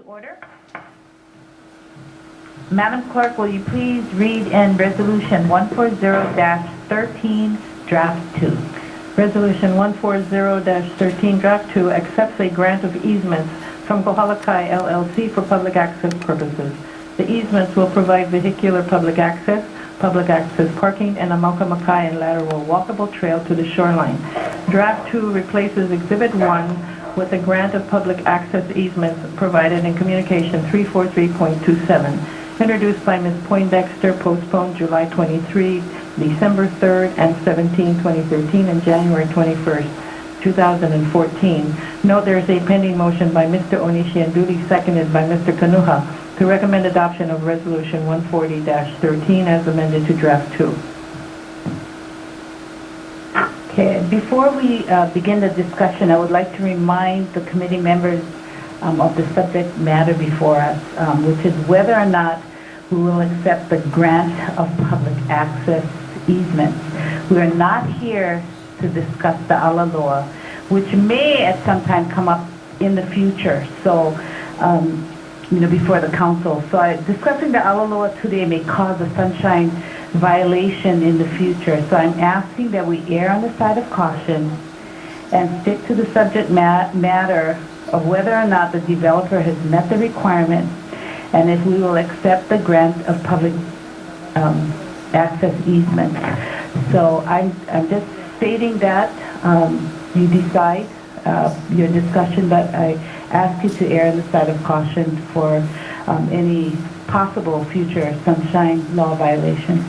to order. Madam Clerk, will you please read in Resolution 140-13, Draft 2? Resolution 140-13, Draft 2 accepts a grant of easements from Kohala LLC for public access purposes. The easements will provide vehicular public access parking, and a Makai and lateral walkable trail to the shoreline. Draft 2 replaces Exhibit 1 with a grant of public access easements provided in Communication 343.27, introduced by Ms. Poindexter, postponed July 23, December 3rd, and 17, 2013, and January 21st, 2014. Note there is a pending motion by Mr. Onishi and duly seconded by Mr. Kanuha to recommend adoption of Resolution 140-13 as amended to Draft 2. Okay, before we begin the discussion, I would like to remind the committee members of the subject matter before us, which is whether or not we will accept the grant of public access easements. We are not here to discuss the Alaloa, which may at some time come up in the future, so, before the council. So discussing the Alaloa today may cause a sunshine violation in the future. So I'm asking that we err on the side of caution and stick to the subject matter of whether or not the developer has met the requirements and if we will accept the grant of public access easement. So I'm just stating that you decide your discussion, but I ask you to err on the side of caution for any possible future sunshine law violation.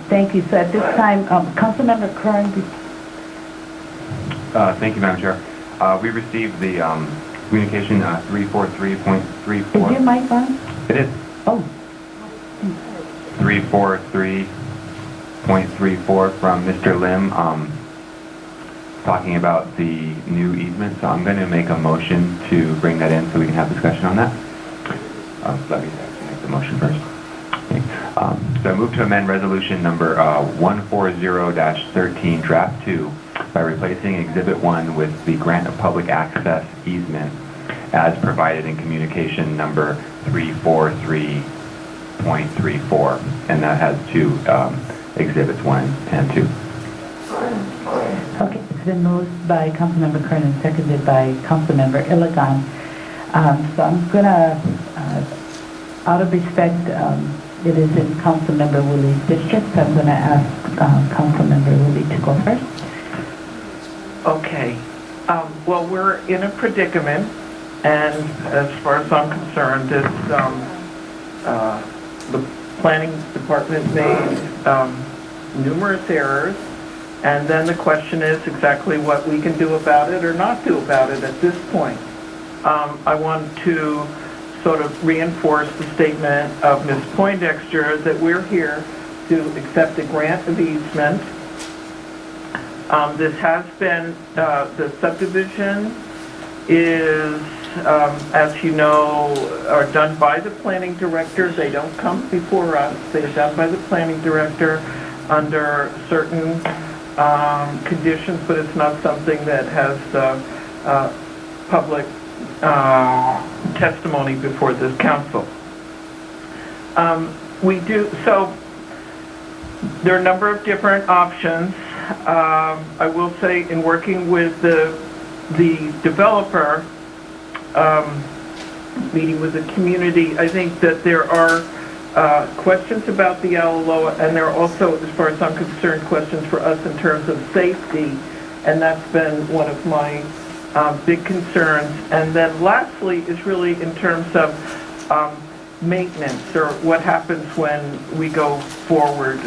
Thank you. So at this time, Councilmember Kern. Thank you, Madam Chair. We received the communication 343.34. Is your mic on? It is. Oh. 343.34 from Mr. Lim talking about the new easement. So I'm going to make a motion to bring that in so we can have discussion on that. Let me make the motion first. Okay. So I move to amend resolution number 140-13, draft 2, by replacing Exhibit 1 with the grant of public access easement as provided in communication number 343.34, and that has two exhibits, 1 and 2. Okay, it's been moved by Councilmember Kern and seconded by Councilmember Iligan. So I'm going to, out of respect, it is in Councilmember Wooley's district, so I'm going to ask Councilmember Wooley to go first. Okay. Well, we're in a predicament, and as far as I'm concerned, it's, the planning department made numerous errors, and then the question is exactly what we can do about it or not do about it at this point. I want to sort of reinforce the statement of Ms. Poindexter that we're here to accept a grant of easement. This has been, the subdivision is, as you know, are done by the planning director. They don't come before us. They're done by the planning director under certain conditions, but it's not something that has public testimony before this council. We do, so there are a number of different options. I will say in working with the developer, meeting with the community, I think that there are questions about the Alaloa, and there are also, as far as I'm concerned, questions for us in terms of safety, and that's been one of my big concerns. And then lastly is really in terms of maintenance, or what happens when we go forward.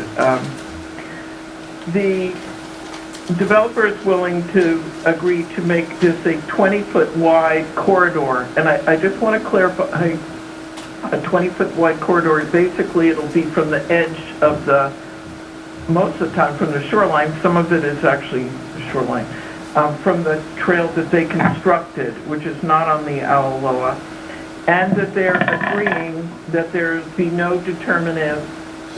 The developer is willing to agree to make this a 20-foot wide corridor, and I just want to clarify, a 20-foot wide corridor, basically it'll be from the edge of the, most of the time from the shoreline, some of it is actually the shoreline, from the trail that they constructed, which is not on the Alaloa, and that they're agreeing that there be no determinative,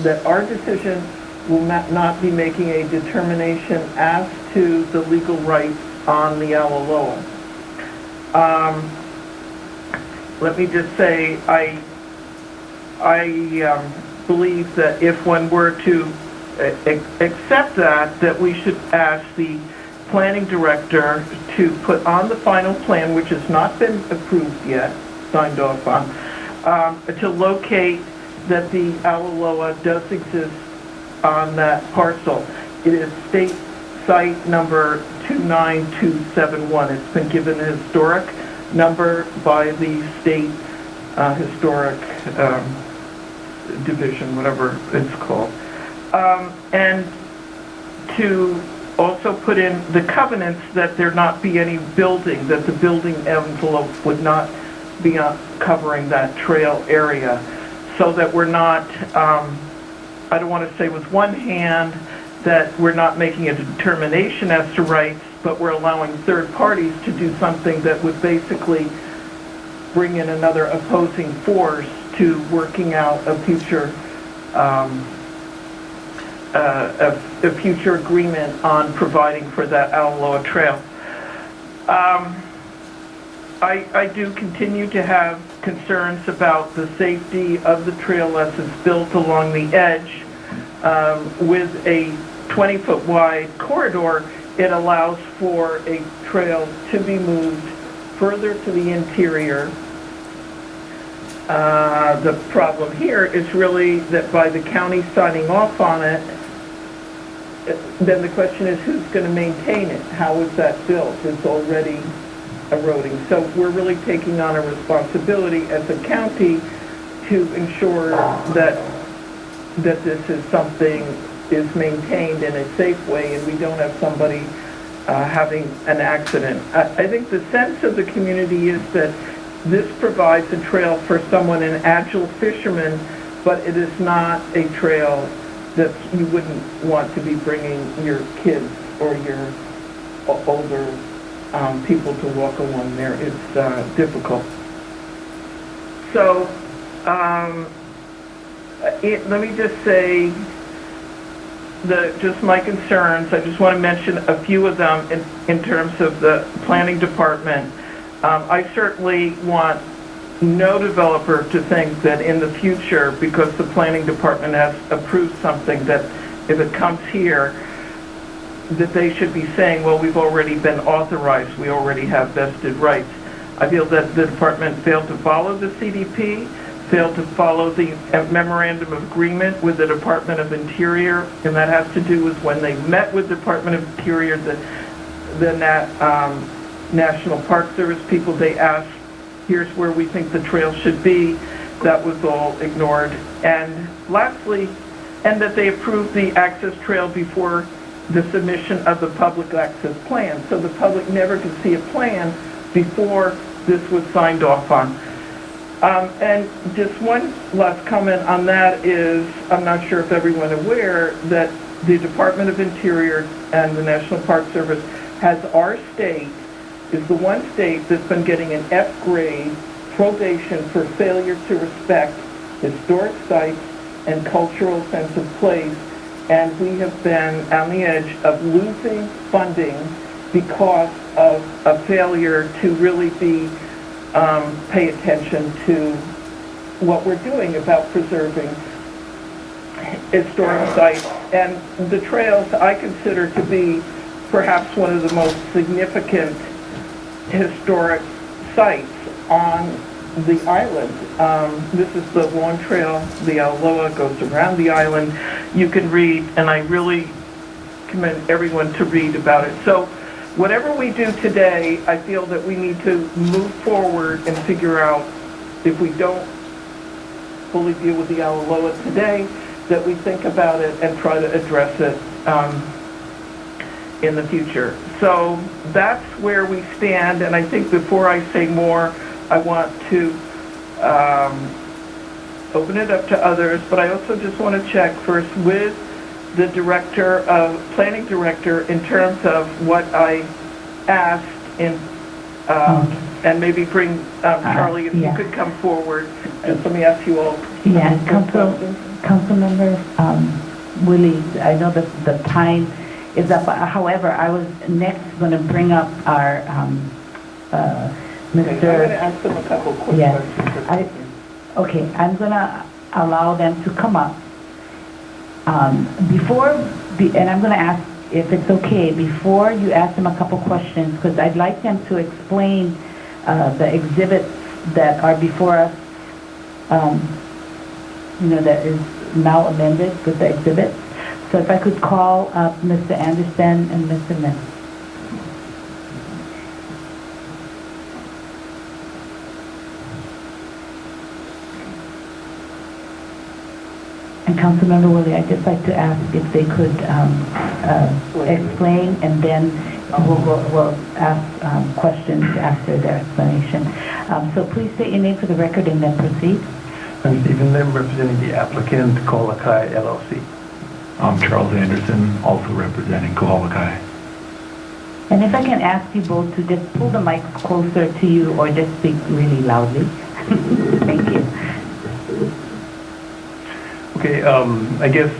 that our decision will not be making a determination as to the legal rights on the Alaloa. let me just say, I believe that if one were to accept that we should ask the planning director to put on the final plan, which has not been approved yet, signed off on, to locate that the Awaloa does exist on that parcel. It is state site number 29271. It's been given a historic number by the state historic division, whatever it's called. And to also put in the covenants that there not be any building, that the building envelope would not be covering that trail area, so that we're not, I don't want to say with one hand that we're not making a determination as to rights, but we're allowing third parties to do something that would basically bring in another opposing force to working out a future a future agreement on providing for that Awaloa Trail. I do continue to have concerns about the safety of the trail as it's built along the edge. With a 20-foot wide corridor, it allows for a trail to be moved further to the interior. The problem here is really that by the county signing off on it, then the question is who's going to maintain it? How is that built? It's already eroding. So we're really taking on a responsibility as a county to ensure that this is something is maintained in a safe way and we don't have somebody having an accident. I think the sense of the community is that this provides a trail for someone, an agile fisherman, but it is not a trail that you wouldn't want to be bringing your kids or your older people to walk along there. It's difficult. So let me just say just my concerns. I just want to mention a few of them in terms of the planning department. I certainly want no developer to think that in the future, because the planning department has approved something, that if it comes here, that they should be saying, well, we've already been authorized, we already have vested rights. I feel that the department failed to follow the CDP, failed to follow the memorandum of agreement with the Department of Interior, and that has to do with when they met with the Department of Interior, the National Park Service people, they asked, here's where we think the trail should be. That was all ignored. And lastly, and that they approved the access trail before the submission of the public access plan. So the public never could see a plan before this was signed off on. And just one last comment on that is, I'm not sure if everyone is aware that the Department of Interior and the National Park Service has our state, is the one state that's been getting an F grade probation for failure to respect historic sites and cultural sense of place, and we have been on the edge of losing funding because of a failure to really pay attention to what we're doing about preserving historic sites. And the trails I consider to be perhaps one of the most significant historic sites on the island. This is the Long Trail, the Awaloa goes around the island. You can read, and I really commend everyone to read about it. So whatever we do today, I feel that we need to move forward and figure out, if we don't fully deal with the Awaloa today, that we think about it and try to address it in the future. So that's where we stand, and I think before I say more, I want to open it up to others, but I also just want to check first with the planning director in terms of what I asked in, and maybe bring Charlie, if you could come forward, and let me ask you all. Yeah, Councilmember Willie, I know that the time is up. However, I was next going to bring up our Okay, I'm going to Mr. ask them a couple quick Yeah, questions. okay, I'm gonna allow them to come up. And I'm gonna ask if it's okay, before you ask them a couple questions, because I'd like them to explain the exhibits that are before us, that is now amended with the exhibits. So if I could call up Mr. Anderson and Mr. Lim. And Councilmember Willie, I'd just like to ask if they could explain, and then we'll ask questions after their explanation. So please state your name for the record and then proceed. I'm Stephen Lim, representing the applicant, Kohala LLC. I'm Charles Anderson, also representing Kohala. And if I can ask you both to just pull the mics closer to you or just speak really loudly. Thank you. Okay, I guess,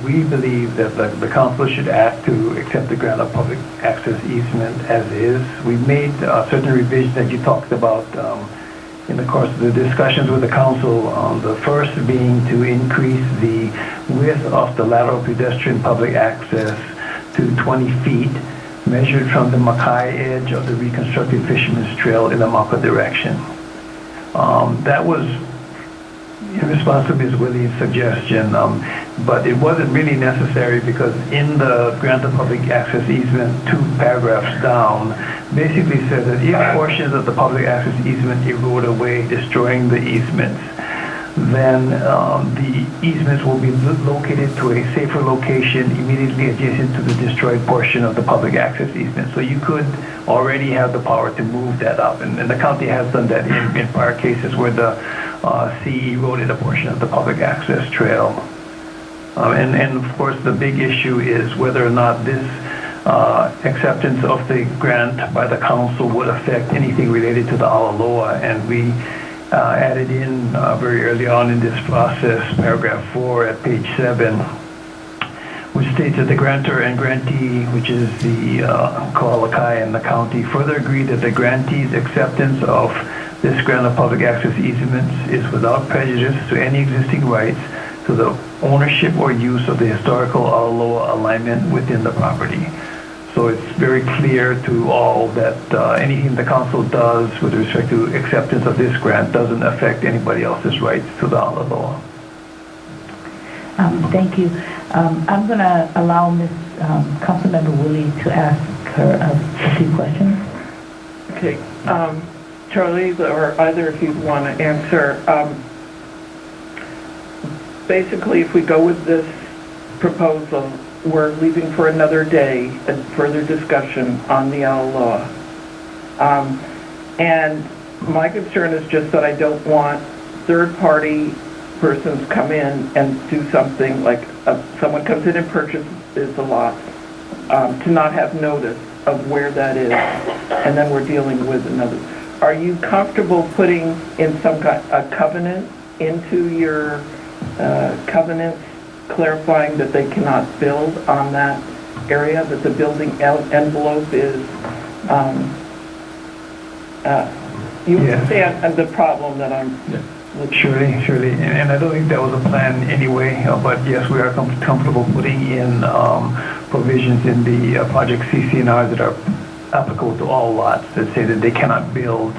we believe that the council should act to accept the grant of public access easement as is. We made certain revisions that you talked about in the course of the discussions with the council. The first being to increase the width of the lateral pedestrian public access to 20 feet, measured from the Mackay edge of the reconstructed Fisherman's Trail in the Maka direction. That was in response to Ms. Willie's suggestion, but it wasn't really necessary because in the grant of public access easement, 2 paragraphs down, basically said that if portions of the public access easement erode away, destroying the easements, then the easements will be located to a safer location immediately adjacent to the destroyed portion of the public access easement. So you could already have the power to move that up, and the county has done that in prior cases where the sea eroded a portion of the public access trail. And of course the big issue is whether or not this acceptance of the grant by the council would affect anything related to the Alaloa, and we added in very early on in this process, paragraph 4 at page 7, which states that the grantor and grantee, which is the Kohala and the county, further agree that the grantee's acceptance of this grant of public access easements is without prejudice to any existing rights to the ownership or use of the historical Alaloa alignment within the property. So it's very clear to all that anything the council does with respect to acceptance of this grant doesn't affect anybody else's rights to the Alaloa. Thank you. I'm going to allow Ms. Councilmember Willie to ask her a few questions. Okay, Charlie, or either if you want to answer. Basically, if we go with this proposal, we're leaving for another day and further discussion on the Alaloa. And my concern is just that I don't want third-party persons come in and do something like someone comes in and purchases a lot to not have notice of where that is, and then we're dealing with another. Are you comfortable putting in some kind a covenant into your covenants, clarifying that they cannot build on that area, that the building envelope is, you understand the problem that I'm... Surely, and I don't think that was a plan anyway, but yes, we are comfortable putting in provisions in the project CCNR that are applicable to all lots that say that they cannot build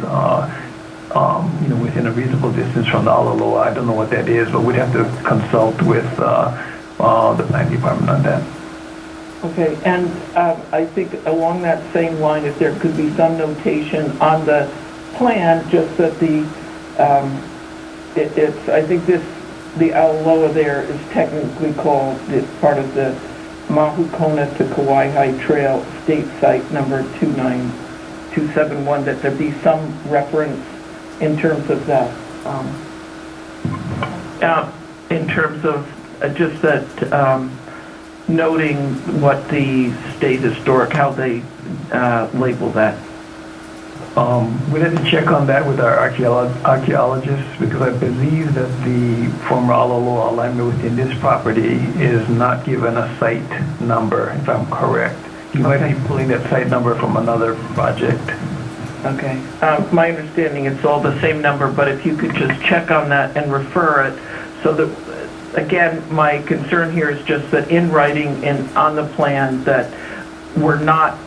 within a reasonable distance from the Alaloa. I don't know what that is, but we'd have to consult with the planning department on that. Okay, and I think along that same line, if there could be some notation on the plan, just that the I think the Alaloa there is technically called, it's part of the Mahukona to Kauai Trail State Site number 29271, that there be some reference in terms of that. In terms of just that noting what the state historic, how they label that. We'd have to check on that with our archaeologists, because I believe that the former Alaloa alignment within this property is not given a site number, if I'm correct. You might be pulling that site number from another project. Okay. My understanding, it's all the same number, but if you could just check on that and refer it, so that, again, my concern here is just that in writing and on the plan, that we're not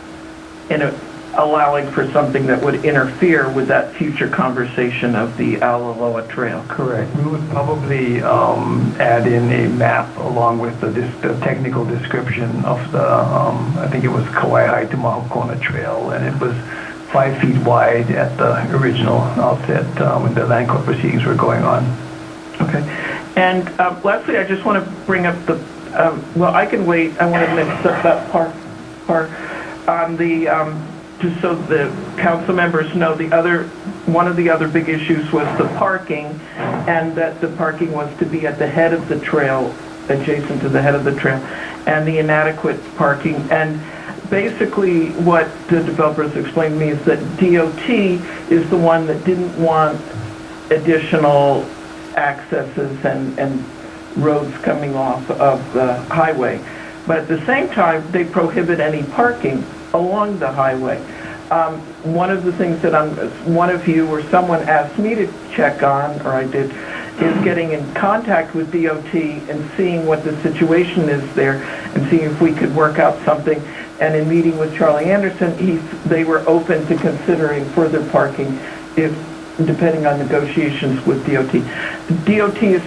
allowing for something that would interfere with that future conversation of the Alaloa Trail. Correct. We would probably add in a map along with the technical description of the, I think it was Kauai to Mahakona Trail, and it was 5 feet wide at the original outset when the land court proceedings were going on. Okay. And lastly, I just want to bring up the, well, I can wait. I want to mix up that part on the, just so the council members know, one of the other big issues was the parking, and that the parking was to be at the head of the trail, adjacent to the head of the trail, and the inadequate parking. And basically what the developers explained to me is that DOT is the one that didn't want additional accesses and roads coming off of the highway. But at the same time, they prohibit any parking along the highway. One of the things that one of you or someone asked me to check on, or I did, is getting in contact with DOT and seeing what the situation is there and seeing if we could work out something. And in meeting with Charlie Anderson, they were open to considering further parking depending on negotiations with DOT. DOT is,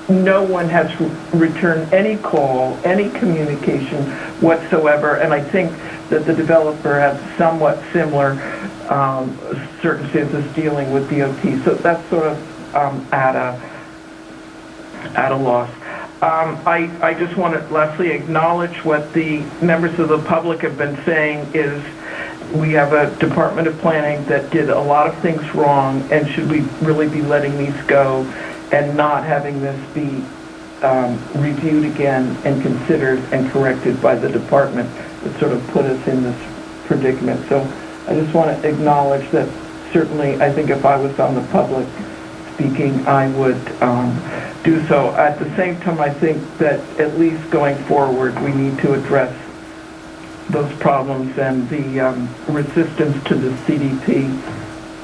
no one has returned any call, any communication whatsoever, and I think that the developer has somewhat similar circumstances dealing with DOT. So that's sort of at a loss. I just want to lastly acknowledge what the members of the public have been saying is we have a Department of Planning that did a lot of things wrong, and should we really be letting these go and not having this be reviewed again and considered and corrected by the department that sort of put us in this predicament. So I just want to acknowledge that certainly I think if I was on the public speaking, I would do so. At the same time, I think that at least going forward, we need to address those problems and the resistance to the CDP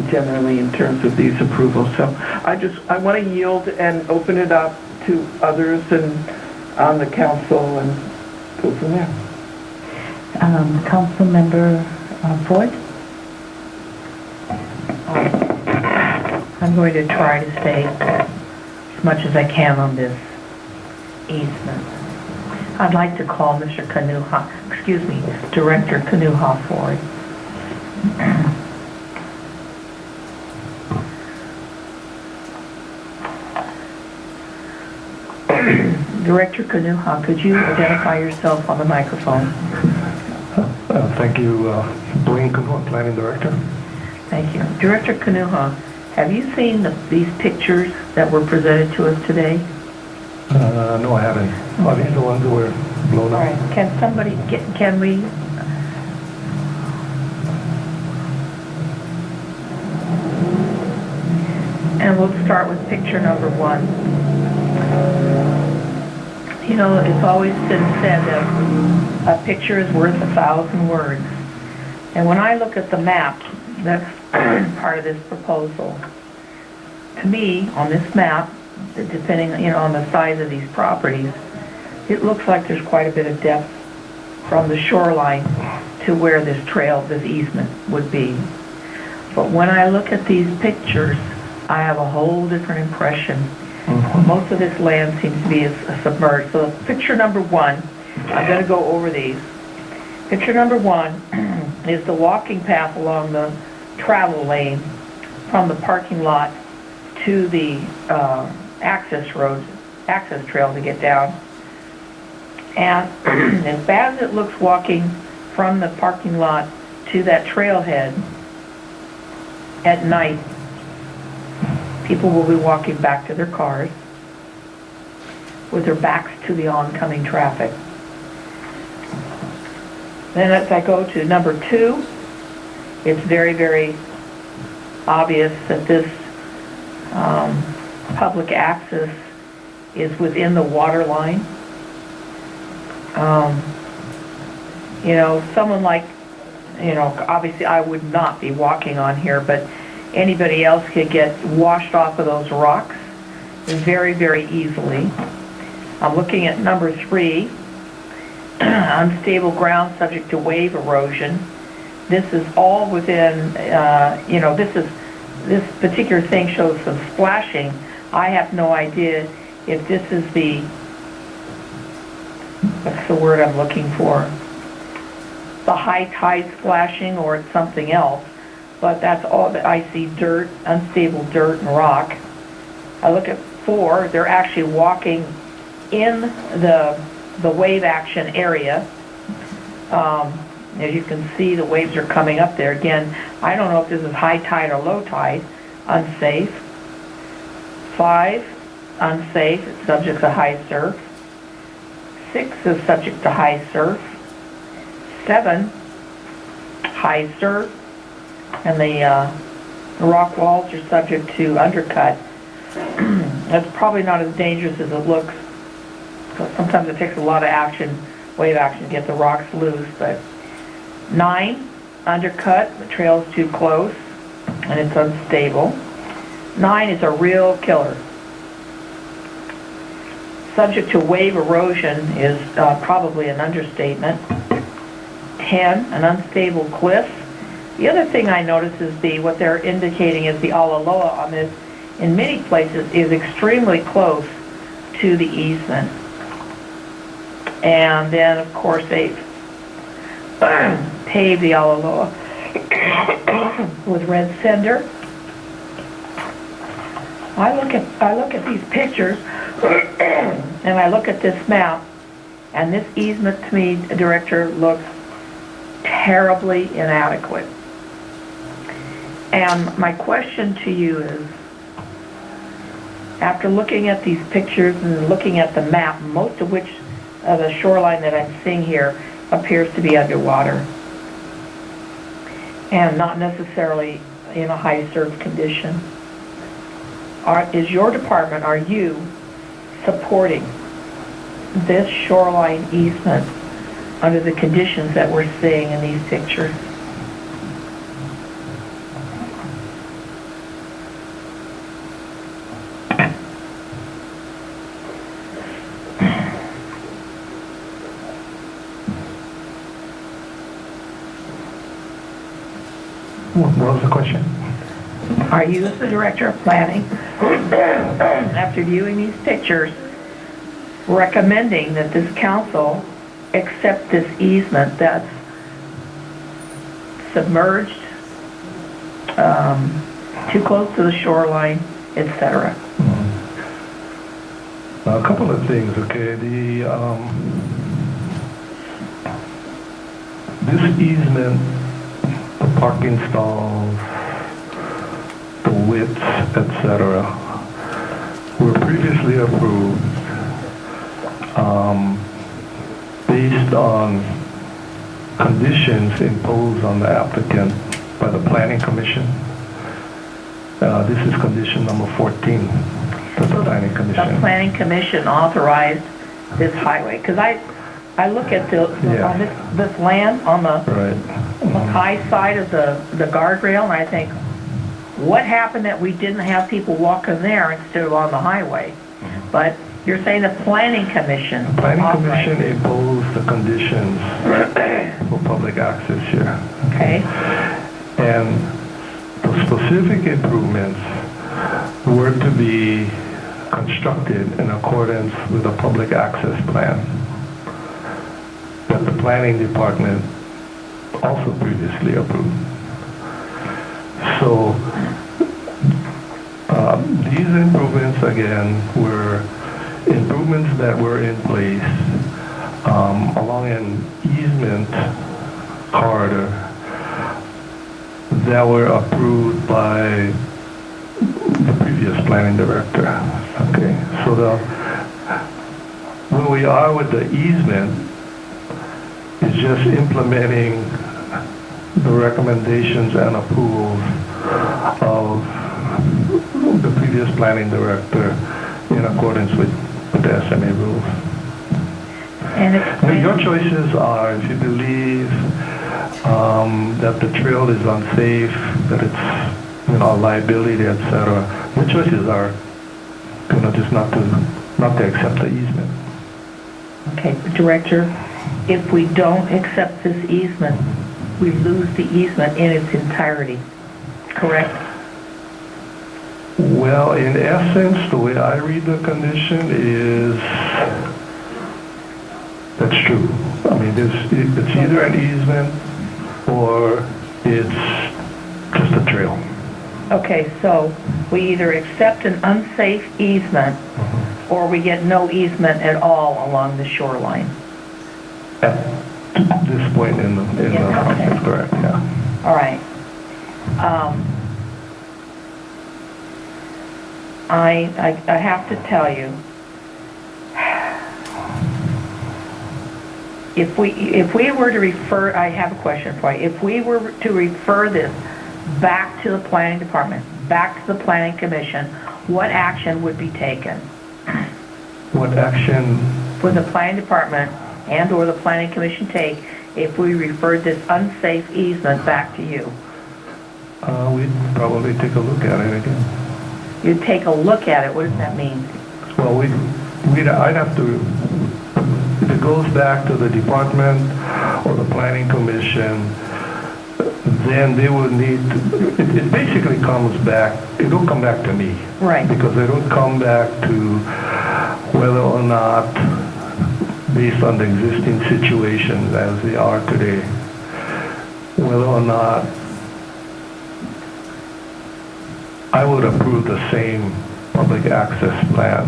generally in terms of these approvals. So I want to yield and open it up to others and on the council and go from there. Council Member Ford? I'm going to try to stay as much as I can on this easement. I'd like to call Mr. Director Kanuha forward. Director Kanuha, could you identify yourself on the microphone? Thank you, Dwayne Kanuha, Planning Director. Thank you. Director Kanuha, have you seen these pictures that were presented to us today? No, I haven't. Are these the ones that were blown All up? right. Can somebody can we? And we'll start with picture number 1. You know, it's always been said that a picture is worth 1,000 words. And when I look at the map that's part of this proposal, to me, on this map, depending, on the size of these properties, it looks like there's quite a bit of depth from the shoreline to where this trail, this easement would be. But when I look at these pictures, I have a whole different impression. Mm-hmm. Most of this land seems to be submerged. So picture number 1, I'm going to go over these. Picture number 1 is the walking path along the travel lane from the parking lot to the access trail to get down. And as bad as it looks walking from the parking lot to that trailhead at night, people will be walking back to their cars with their backs to the oncoming traffic. Then as I go to number 2, it's very, very obvious that this public access is within the water line. Someone like you know, obviously I would not be walking on here, but anybody else could get washed off of those rocks very, very easily. I'm looking at number 3, unstable ground subject to wave erosion. This is all within, you know, this particular thing shows some splashing. I have no idea if this is the, what's the word I'm looking for? The high tide splashing, or it's something else. But that's all that I see: dirt, unstable dirt and rock. I look at 4, they're actually walking in the wave action area. As you can see, the waves are coming up there. Again, I don't know if this is high tide or low tide. Unsafe. 5, unsafe, it's subject to high surf. 6 is subject to high surf. 7, high surf, and the rock walls are subject to undercut. That's probably not as dangerous as it looks, because sometimes it takes a lot of action, wave action, to get the rocks loose. But 9, undercut, the trail's too close, and it's unstable. 9 is a real killer. Subject to wave erosion is probably an understatement. 10, an unstable cliff. The other thing I notice is what they're indicating is the Alaloa on this, in many places, is extremely close to the easement. And then, of course, they've paved the Alaloa with red cinder. I look at these pictures and I look at this map, and this easement, to me, Director, looks terribly inadequate. And my question to you is, after looking at these pictures and looking at the map, most of which of the shoreline that I'm seeing here appears to be underwater and not necessarily in a high surf condition. Is your department, are you supporting this shoreline easement under the conditions that we're seeing in these pictures? What was the question? Are you, as the Director of Planning, after viewing these pictures, recommending that this council accept this easement that's submerged, too close to the shoreline, etc.? Now, a couple of things, okay? This easement, the parking stalls, the widths, etc., were previously approved based on conditions imposed on the applicant by the Planning Commission. This is condition number 14, the Planning Commission. The Planning Commission authorized this highway, because I look at on this land on the high side of the guardrail, and I think, what happened that we didn't have people walking there instead of on the highway? But you're saying the Planning Commission. The Planning Commission imposed the conditions for public access here. Okay. And the specific improvements were to be constructed in accordance with a public access plan that the Planning Department also previously approved. So these improvements, again, were improvements that were in place along an easement corridor that were approved by the previous planning director. Okay, so where we are with the easement is just implementing the recommendations and approvals of the previous planning director in accordance with the SMA rules. And your choices are, if you believe that the trail is unsafe, that it's, a liability, etc. The choices are, just not to accept the easement. Okay, Director, if we don't accept this easement, we lose the easement in its entirety, correct? Well, in essence, the way I read the condition is, that's true. I mean, it's either an easement or it's just a trail. Okay, so we either accept an unsafe easement or we get no easement at all along the shoreline. At this point in the okay. correct, yeah. All right. I have to tell you, if we were to refer, I have a question for you. If we were to refer this back to the planning department, back to the planning commission, what action would be taken? What action? Would the planning department and/or the planning commission take if we referred this unsafe easement back to you? We'd probably take a look at it again. You'd take a look at it. What does that mean? Well, I'd have to, if it goes back to the department or the planning commission, then they would need to, it basically comes back, it don't come back to me. Right. Because it don't come back to whether or not, based on the existing situations as they are today, whether or not I would approve the same public access plan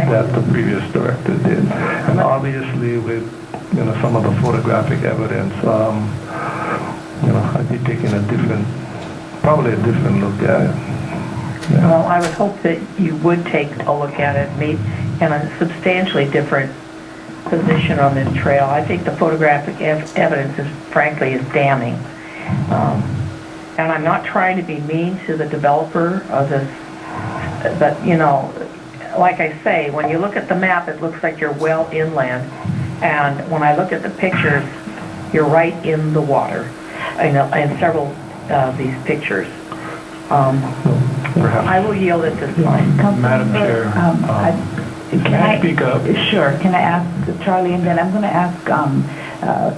that the previous director did. And obviously with, some of the photographic evidence, I'd be taking probably a different look at it. Yeah. Well, I would hope that you would take a look at it, maybe in a substantially different position on this trail. I think the photographic evidence is, frankly, damning. And I'm not trying to be mean to the developer of this, but, like I say, when you look at the map, it looks like you're well inland. And when I look at the pictures, you're right in the water in several of these pictures. I will yield at this point. Madam Chair, Can I speak up? Sure. Can I ask Charlie, and then I'm going to ask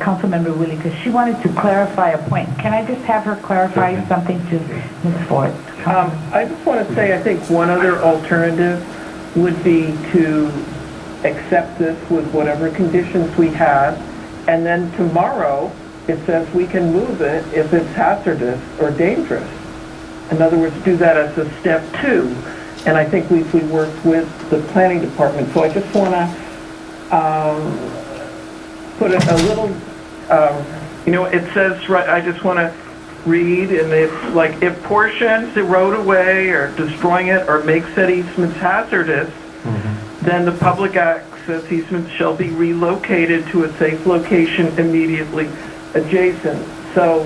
Councilmember Willie, because she wanted to clarify a point. Can I just have her clarify something to Ms. Ford? I just want to say, I think one other alternative would be to accept this with whatever conditions we had, and then tomorrow it says we can move it if it's hazardous or dangerous. In other words, do that as a step 2. And I think we worked with the planning department. So I just want to put a little, it says, right, I just want to read, and it's like, if portions erode away or destroying it or make said easements hazardous, then the public access easement shall be relocated to a safe location immediately adjacent. So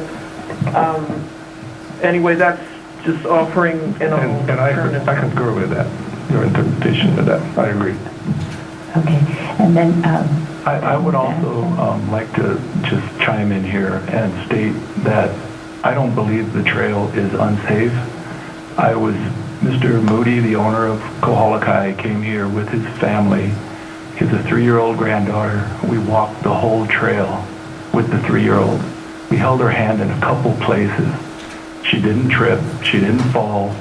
anyway, that's just offering an alternative. I concur with that, your interpretation of that. I agree. Okay. And then... I would also like to just chime in here and state that I don't believe the trail is unsafe. Mr. Moody, the owner of Kohala, came here with his family. He has a 3-year-old granddaughter. We walked the whole trail with the 3-year-old. We held her hand in a couple places. She didn't trip. She didn't fall.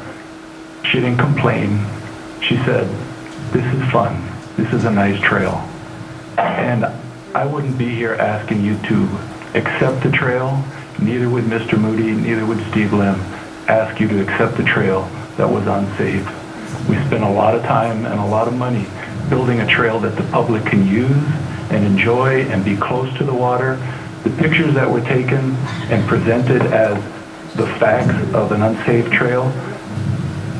She didn't complain. She said, "This is fun. This is a nice trail." And I wouldn't be here asking you to accept the trail. Neither would Mr. Moody, neither would Steve Lim ask you to accept the trail that was unsafe. We spent a lot of time and a lot of money building a trail that the public can use and enjoy and be close to the water. The pictures that were taken and presented as the facts of an unsafe trail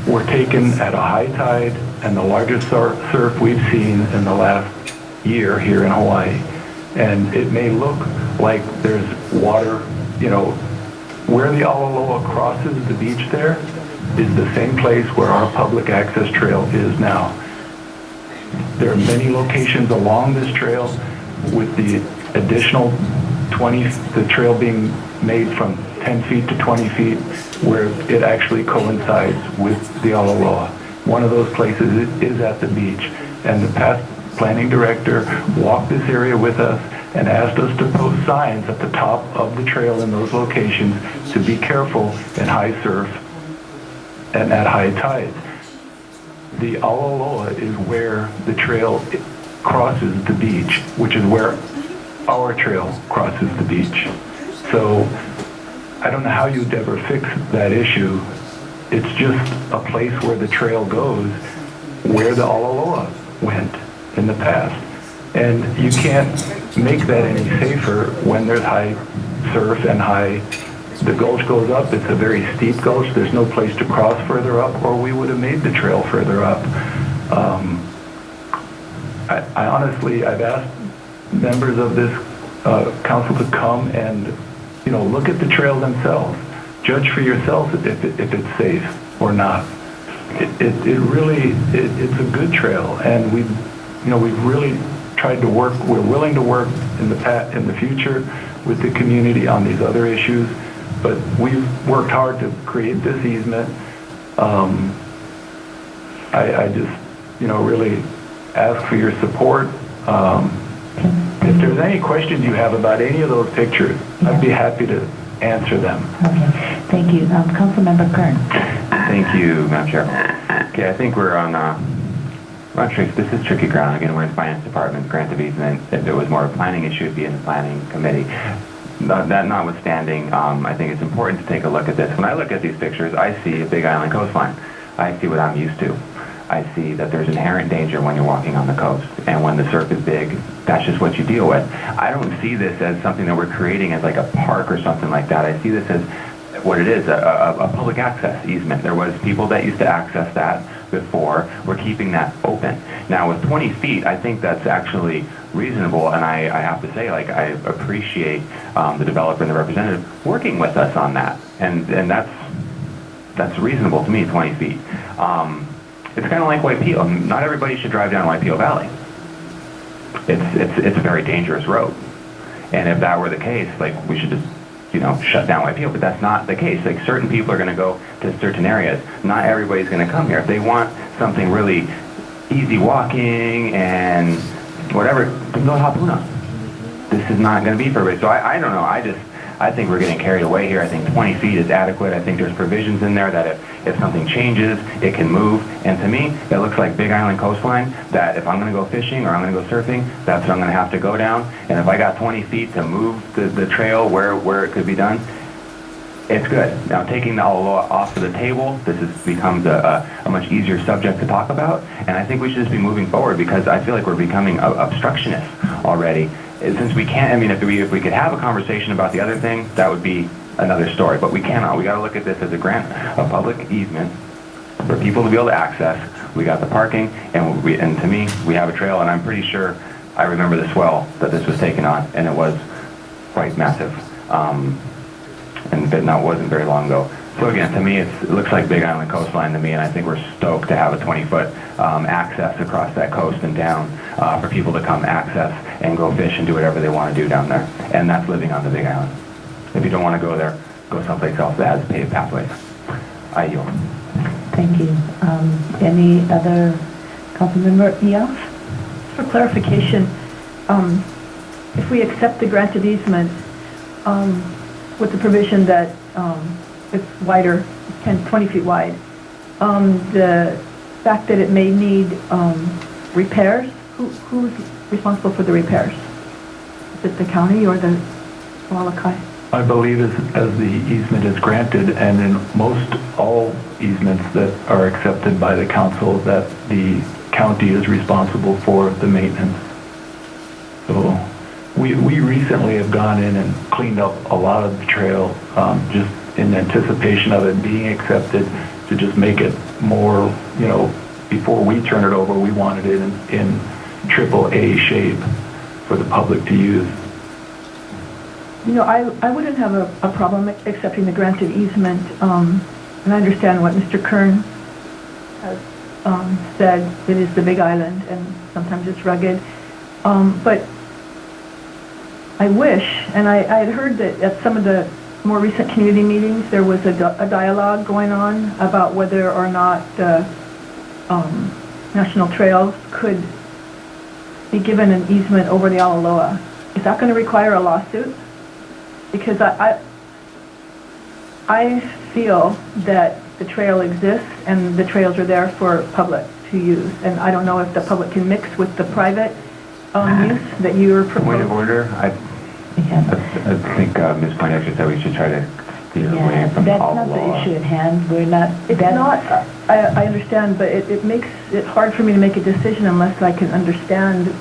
were taken at a high tide and the largest surf we've seen in the last year here in Hawaii. And it may look like there's water, where the Alaloa crosses the beach there is the same place where our public access trail is now. There are many locations along this trail with the additional the trail being made from 10 feet to 20 feet where it actually coincides with the Ololoa. One of those places is at the beach. And the past planning director walked this area with us and asked us to post signs at the top of the trail in those locations to be careful in high surf and at high tide. The Ololoa is where the trail crosses the beach, which is where our trail crosses the beach. So I don't know how you'd ever fix that issue. It's just a place where the trail goes, where the Ololoa went in the past. And you can't make that any safer when there's high surf and the gulch goes up. It's a very steep gulch. There's no place to cross further up, or we would have made the trail further up. I honestly, I've asked members of this council to come and, look at the trail themselves. Judge for yourself if it's safe or not. It's a good trail, and we've really tried to work. We're willing to work in the future with the community on these other issues, but we've worked hard to create this easement. I just, really ask for your support. If there's any questions you have about any of those pictures, I'd be happy to answer them. Okay, thank you. Councilmember Kern. Thank you, Madam Chair. Okay, I think we're on, I'm not sure if this is tricky ground. Again, we're in the Finance Department, grant of easement. If it was more of a planning issue, it'd be in the Planning Committee. That notwithstanding, I think it's important to take a look at this. When I look at these pictures, I see a Big Island coastline. I see what I'm used to. I see that there's inherent danger when you're walking on the coast, and when the surf is big, that's just what you deal with. I don't see this as something that we're creating as like a park or something like that. I see this as what it is, a public access easement. There was people that used to access that before. We're keeping that open. Now with 20 feet, I think that's actually reasonable, and I have to say, like, I appreciate the developer and the representative working with us on that, and that's reasonable to me, 20 feet. It's kind of like Waipio. Not everybody should drive down Waipio Valley. It's a very dangerous road. And if that were the case, like, we should just, shut down Waipio. But that's not the case. Like, certain people are going to go to certain areas. Not everybody's going to come here. If they want something really easy walking and whatever, then go to Hapuna. This is not going to be for everybody. So I don't know. I think we're getting carried away here. I think 20 feet is adequate. I think there's provisions in there that if something changes, it can move. And to me, it looks like Big Island coastline, that if I'm going to go fishing or I'm going to go surfing, that's what I'm going to have to go down. And if I got 20 feet to move the trail where it could be done, it's good. Now, taking the Ololoa off of the table, becomes a much easier subject to talk about. And I think we should just be moving forward, because I feel like we're becoming obstructionists already. Since we can't, if we could have a conversation about the other thing, that would be another story. But we cannot. We got to look at this as a grant of public easement for people to be able to access. We got the parking, and to me, we have a trail. And I'm pretty sure I remember the swell that this was taken on, and it was quite massive. And that wasn't very long ago. So again, to me, it looks like Big Island coastline to me, and I think we're stoked to have a 20-foot access across that coast and down for people to come access and go fish and do whatever they want to do down there. And that's living on the Big Island. If you don't want to go there, go someplace else that has paved pathways. I yield. Thank you. Any other Councilmember Eoff? For clarification, if we accept the granted easement with the provision that it's wider, 20 feet wide, the fact that it may need repairs, who's responsible for the repairs? Is it the county or the Kohala? I believe as the easement is granted, and in most all easements that are accepted by the council, that the county is responsible for the maintenance. So we recently have gone in and cleaned up a lot of the trail, just in anticipation of it being accepted, to just make it more, before we turn it over, we wanted it in AAA shape for the public to use. I wouldn't have a problem accepting the granted easement, and I understand what Mr. Kern has said. It is the Big Island, and sometimes it's rugged. But I wish, and I had heard that at some of the more recent community meetings, there was a dialogue going on about whether or not National Trails could be given an easement over the Alaloa. Is that going to require a lawsuit? Because I feel that the trail exists and the trails are there for public to use, and I don't know if the public can mix with the private use that you're proposing. Point of order, I think Ms. Poindexter said we should try to steer away from all That's not law. the issue at hand. We're not. It's not, I understand, but it makes it hard for me to make a decision unless I can understand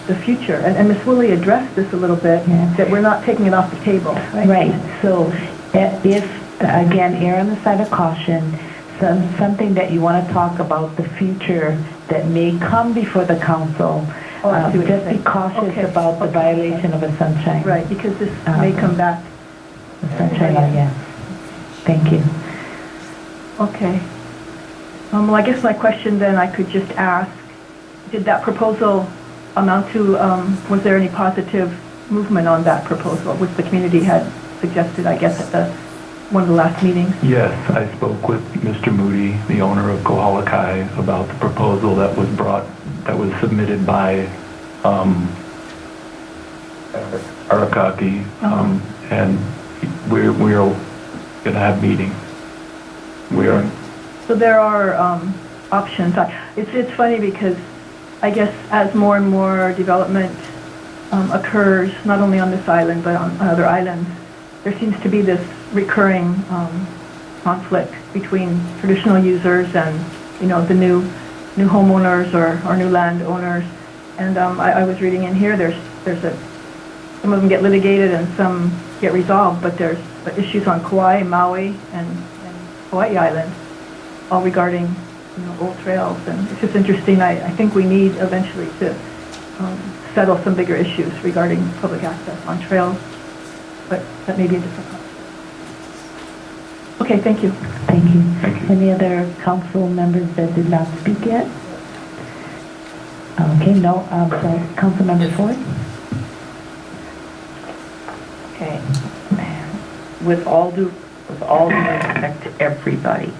the future. And Ms. Woolley addressed this a little bit, that we're not taking it off the table, right? Right. So if, again, err on the side of caution, something that you want to talk about the future that may come before the council, Oh, I see what you're just be saying. cautious Okay. about the violation of a sunshine. Right, because this may come back. A sunshine law, yes. Thank you. Okay. Well, I guess my question then I could just ask, did that proposal amount to, was there any positive movement on that proposal, which the community had suggested, I guess, at one of the last meetings? Yes, I spoke with Mr. Moody, the owner of Kohala Kai, about the proposal that was submitted by Arakaki, and we're going to have meetings. We are. So there are options. It's funny because I guess as more and more development occurs, not only on this island but on other islands, there seems to be this recurring conflict between traditional users and, you know, the new homeowners or new landowners. And I was reading in here, some of them get litigated and some get resolved, but there's issues on Kauai, Maui, and Hawaii Island, all regarding, you know, old trails. And it's just interesting. I think we need eventually to settle some bigger issues regarding public access on trails, but that may be a different conversation. Okay, thank you. Thank you. Thank you. Any other council members that did not speak yet? Okay, no. So Councilmember Ford? Okay. With all due respect to everybody,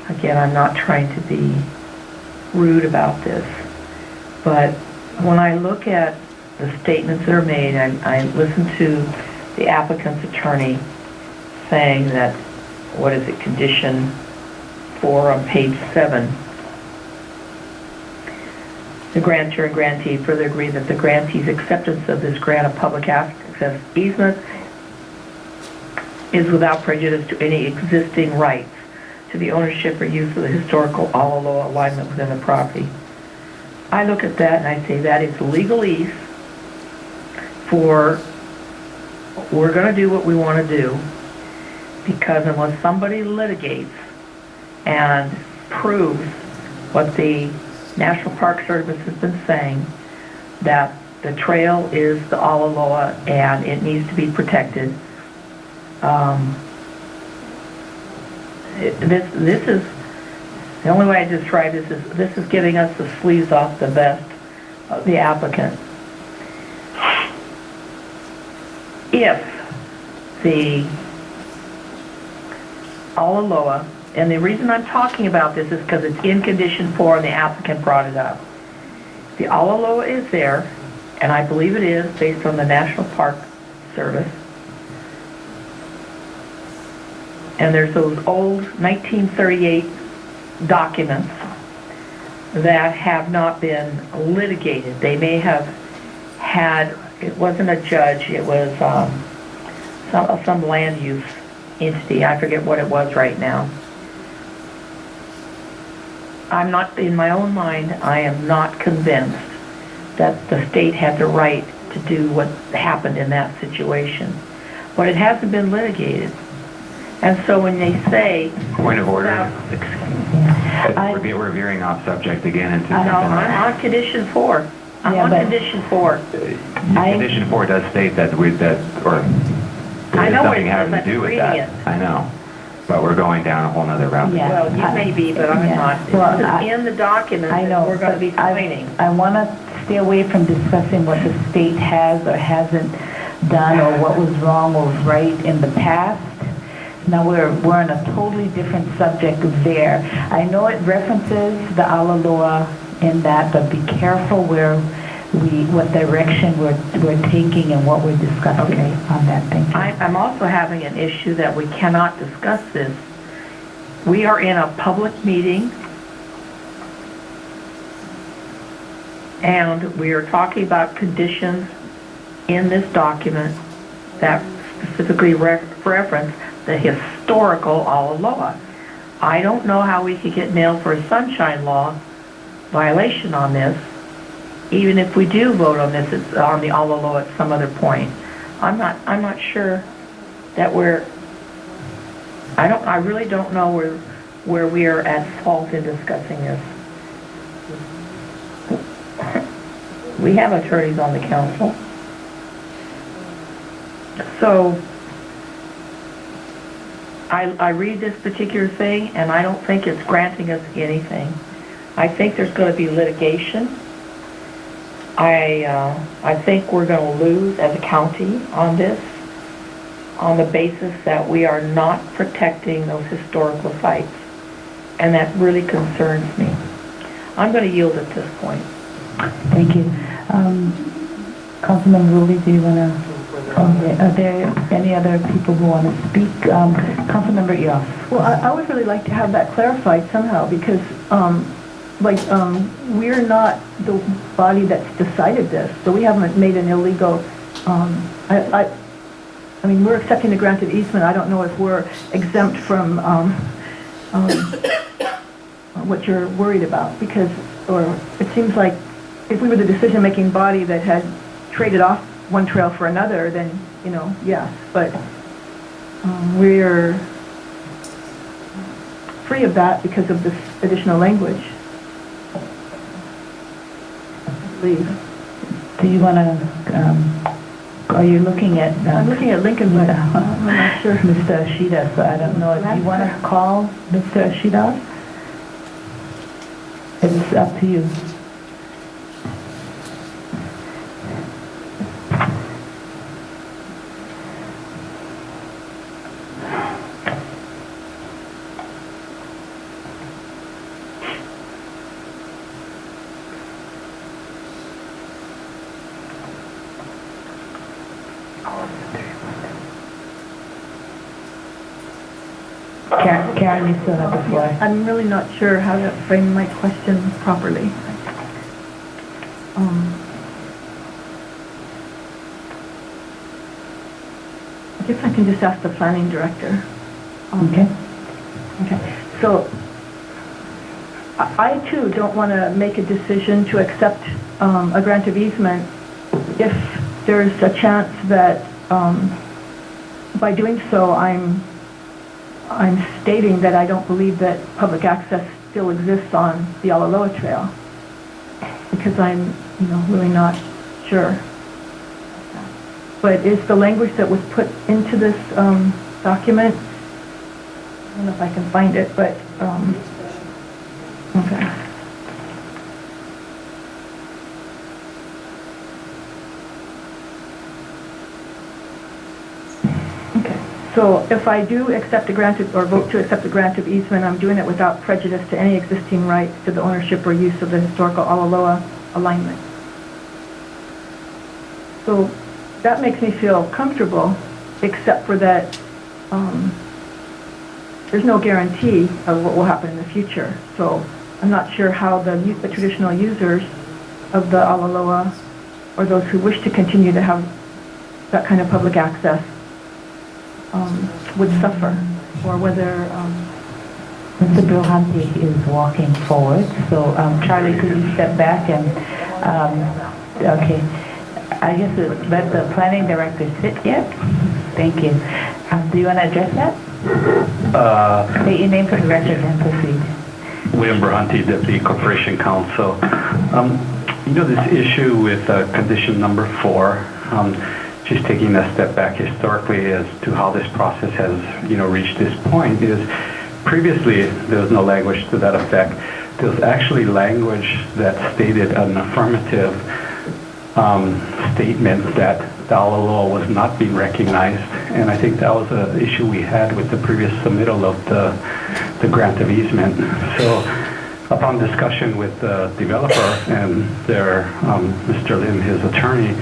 again, I'm not trying to be rude about this, but when I look at the statements that are made, I listen to the applicant's attorney saying that, what is it, condition 4 on page 7, the grantor and grantee further agree that the grantee's acceptance of this grant of public access easement is without prejudice to any existing rights to the ownership or use of the historical Alaloa alignment within the property. I look at that and I say that is legalese for, we're going to do what we want to do, because unless somebody litigates and proves what the National Park Service has been saying, that the trail is the Alaloa and it needs to be protected, this is, the only way I describe this is giving us the sleeves off the vest of the applicant. If the Alaloa, and the reason I'm talking about this is because it's in condition 4 and the applicant brought it up. The Alaloa is there, and I believe it is based on the National Park Service. And there's those old 1938 documents that have not been litigated. They may have had, it wasn't a judge, it was some land use entity. I forget what it was right now. I'm not, in my own mind, I am not convinced that the state had the right to do what happened in that situation. But it hasn't been litigated. And so when they say... Point of order. We're veering off subject again into something. No, I'm on condition 4. I'm on condition 4. Condition 4 does state that there is nothing having to do with that. I know. But we're going down a whole nother route. Yeah. Well, you may be, but I'm not. Well, This is in the document that we're going to be signing. I want to stay away from discussing what the state has or hasn't done or what was wrong or right in the past. Now we're on a totally different subject there. I know it references the Alaloa in that, but be careful what direction we're taking and what we're discussing on that thing. I'm also having an issue that we cannot discuss this. We are in a public meeting, and we are talking about conditions in this document that specifically reference the historical Alaloa. I don't know how we could get nailed for a sunshine law violation on this, even if we do vote on this on the Alaloa at some other point. I'm not sure that I really don't know where we are at fault in discussing this. We have attorneys on the council. So I read this particular thing, and I don't think it's granting us anything. I think there's going to be litigation. I think we're going to lose as a county on this, on the basis that we are not protecting those historical sites, and that really concerns me. I'm going to yield at this point. Thank you. Councilman Rowley, do you want to? Are there any other people who want to speak? Councilmember Eoff. Well, I would really like to have that clarified somehow, because we're not the body that's decided this, so we haven't made an illegal, I mean, we're accepting the grant of easement. I don't know if we're exempt from what you're worried about, because, or it seems like if we were the decision-making body that had traded off one trail for another, then, yes, but we're free of that because of this additional language. Please. Do you want to, are you looking at? I'm looking at Lincoln, but I'm not sure. Mr. Ashida, so I don't know if you want to call Mr. Ashida? It's up to you. Karen, you still have the floor. I'm really not sure how to frame my question properly. I guess I can just ask the planning director. Okay. Okay. So I too don't want to make a decision to accept a grant of easement if there's a chance that by doing so I'm stating that I don't believe that public access still exists on the Alaloa Trail, because I'm, really not sure. But is the language that was put into this document, I don't know if I can find it, but, okay. So if I do accept a grant or vote to accept a grant of easement, I'm doing it without prejudice to any existing rights to the ownership or use of the historical Alaloa alignment. So that makes me feel comfortable, except for that there's no guarantee of what will happen in the future. So I'm not sure how the traditional users of the Alaloa, or those who wish to continue to have that kind of public access, would suffer, or whether Mr. Brilhanti is walking forward, so Charlie, could you step back and okay, I guess let the planning director sit yet. Thank you. Do you want to address that? State your name for the record and proceed. William Brilhanti, Deputy Corporation Counsel. This issue with condition number 4, just taking a step back historically as to how this process has, reached this point, is previously there was no language to that effect. there's actually language that stated an affirmative statement that the law was not being recognized, and I think that was an issue we had with the previous submittal of the grant of easement. So upon discussion with the developer and their Mr. Lim, his attorney,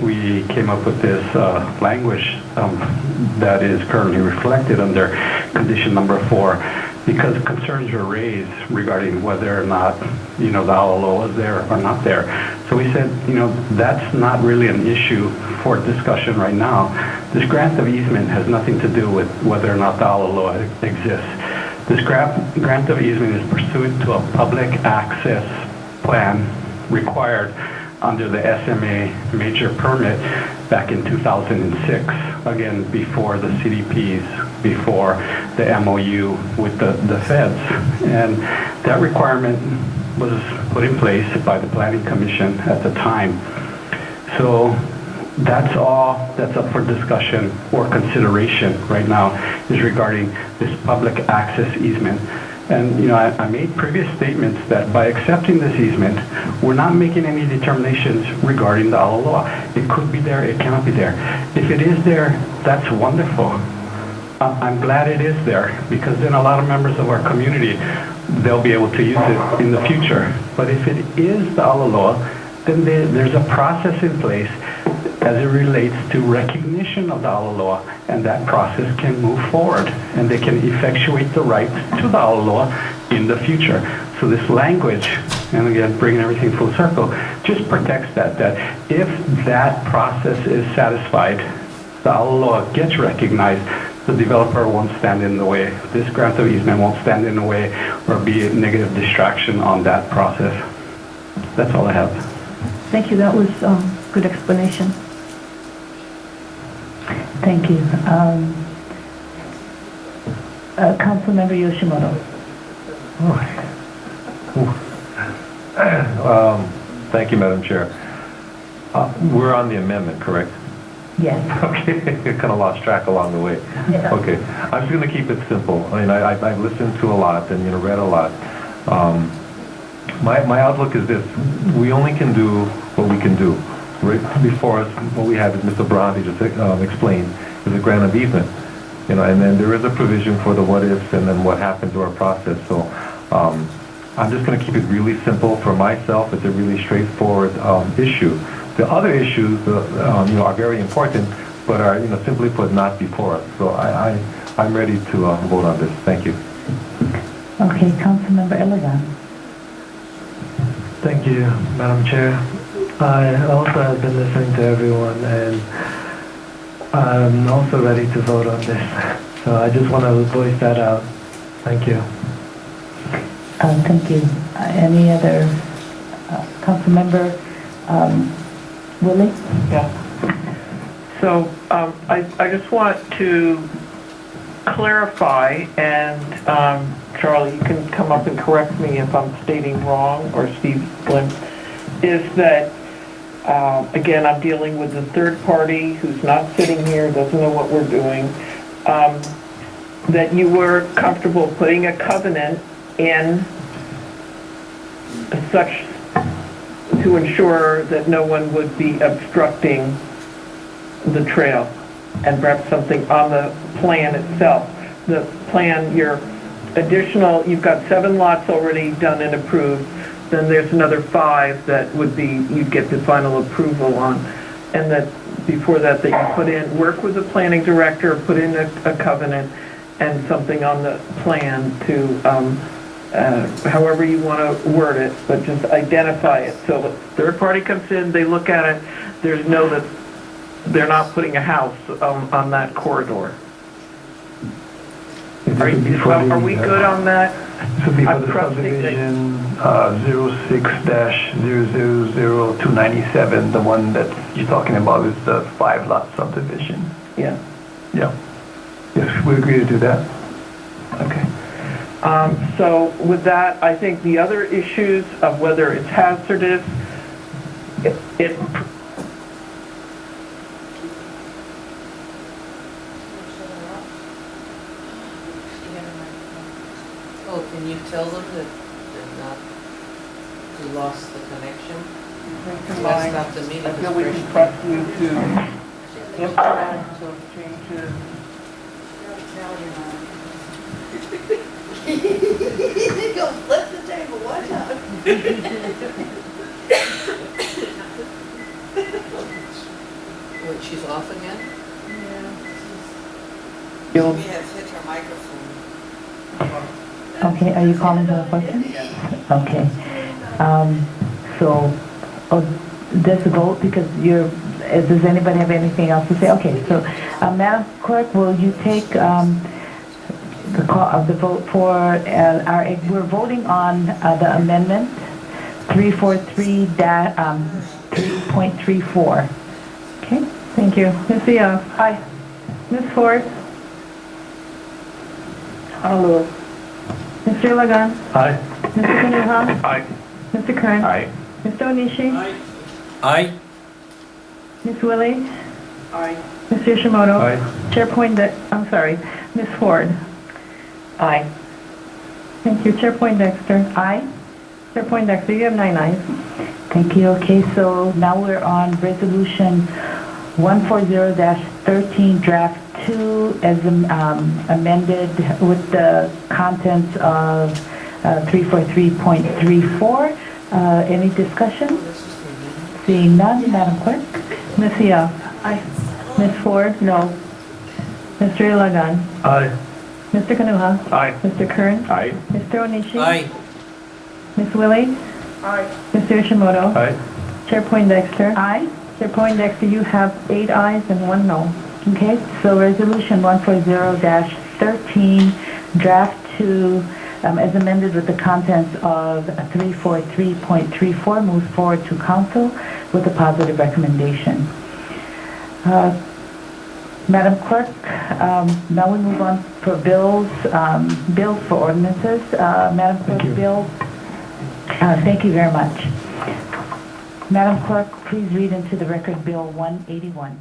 we came up with this language that is currently reflected under condition number 4, because concerns were raised regarding whether or not, the law is there or not there. So we said, that's not really an issue for discussion right now. This grant of easement has nothing to do with whether or not the law exists. This grant of easement is pursuant to a public access plan required under the SMA major permit back in 2006, again, before the CDPs, before the MOU with the feds. And that requirement was put in place by the Planning Commission at the time. So that's all that's up for discussion or consideration right now, is regarding this public access easement. And, I made previous statements that by accepting this easement, we're not making any determinations regarding the law. It could be there, it cannot be there. If it is there, that's wonderful. I'm glad it is there, because then a lot of members of our community, they'll be able to use it in the future. But if it is the law, then there's a process in place as it relates to recognition of the law, and that process can move forward, and they can effectuate the right to the law in the future. So this language, and again, bringing everything full circle, just protects that if that process is satisfied, the law gets recognized, the developer won't stand in the way. This grant of easement won't stand in the way or be a negative distraction on that process. That's all I have. Thank you. That was good explanation. Thank you. Councilmember Yoshimoto. Thank you, Madam Chair. We're on the amendment, correct? Yes. Okay, I kind of lost track along the way. Yeah. Okay, I'm just going to keep it simple. I mean, I've listened to a lot and read a lot. My outlook is this: we only can do what we can do. Right before us, what we have, as Mr. Bronte just explained, is a grant of easement. And then there is a provision for the what ifs and then what happens to our process. So I'm just going to keep it really simple for myself. It's a really straightforward issue. The other issues, are very important, but are, simply put, not before us. So I'm ready to vote on this. Thank you. Okay, Councilmember Elegant. Thank you, Madam Chair. I also have been listening to everyone, and I'm also ready to vote on this. So I just want to voice that out. Thank you. Thank you. Any other Councilmember Willie? Yeah. So I just want to clarify, and Charlie, you can come up and correct me if I'm stating wrong, or Steve Lim, is that, again, I'm dealing with the third party who's not sitting here, doesn't know what we're doing, that you were comfortable putting a covenant in such to ensure that no one would be obstructing the trail, and perhaps something on the plan itself. The plan, your additional, you've got 7 lots already done and approved, then there's another 5 that would be, you'd get the final approval on, and that before that you put in, work with the planning director, put in a covenant and something on the plan to, however you want to word it, but just identify it. So the third party comes in, they look at it, there's no that they're not putting a house on that corridor. Are we good on that? This would be for I'm the trusting subdivision 06-000297. The one that you're talking about is the 5-lot subdivision. Yeah. Yeah. Yes, we agree to do that. Okay. So with that, I think the other issues of whether it's hazardous, it Oh, can you tell them that they're not, we lost the connection? That's not the meeting. I feel we can trust you to implement those changes. Go flip the table, watch out. Wait, she's off again? You'll- She has hit her microphone. Okay, are you calling for a question? Okay. So, this vote, because does anybody have anything else to say? Okay, so, Madam Clerk, will you take the call of the vote for we're voting on the amendment 343-3.34. Okay, thank you. Ms. Young? Aye. Ms. Ford? Hello. Mr. Lagan? Aye. Mr. Kanuha? Aye. Mr. Kern? Aye. Mr. Onishi? Aye. Ms. Willie? Aye. Mr. Yoshimoto? Aye. Ms. Ford? Aye. Thank you. Chair Poindexter? Aye. Chair Poindexter, you have 9 ayes. Thank you. Okay, so now we're on resolution 140-13, draft 2, as amended with the contents of 343.34. Any discussion? Seeing none, Madam Clerk? Ms. Young? Aye. Ms. Ford? No. Mr. Lagan? Aye. Mr. Kanuha? Aye. Mr. Kern? Aye. Mr. Onishi? Aye. Ms. Willie? Aye. Mr. Yoshimoto? Aye. Chair Poindexter? Aye. Chair Poindexter, you have 8 ayes and 1 no. Okay, so resolution 140-13, draft 2, as amended with the contents of 343.34, moves forward to council with a positive recommendation. Madam Clerk, now we move on for bills for ordinances. Madam Clerk, Thank you. bills. Thank you very much. Madam Clerk, please read into the record Bill 181.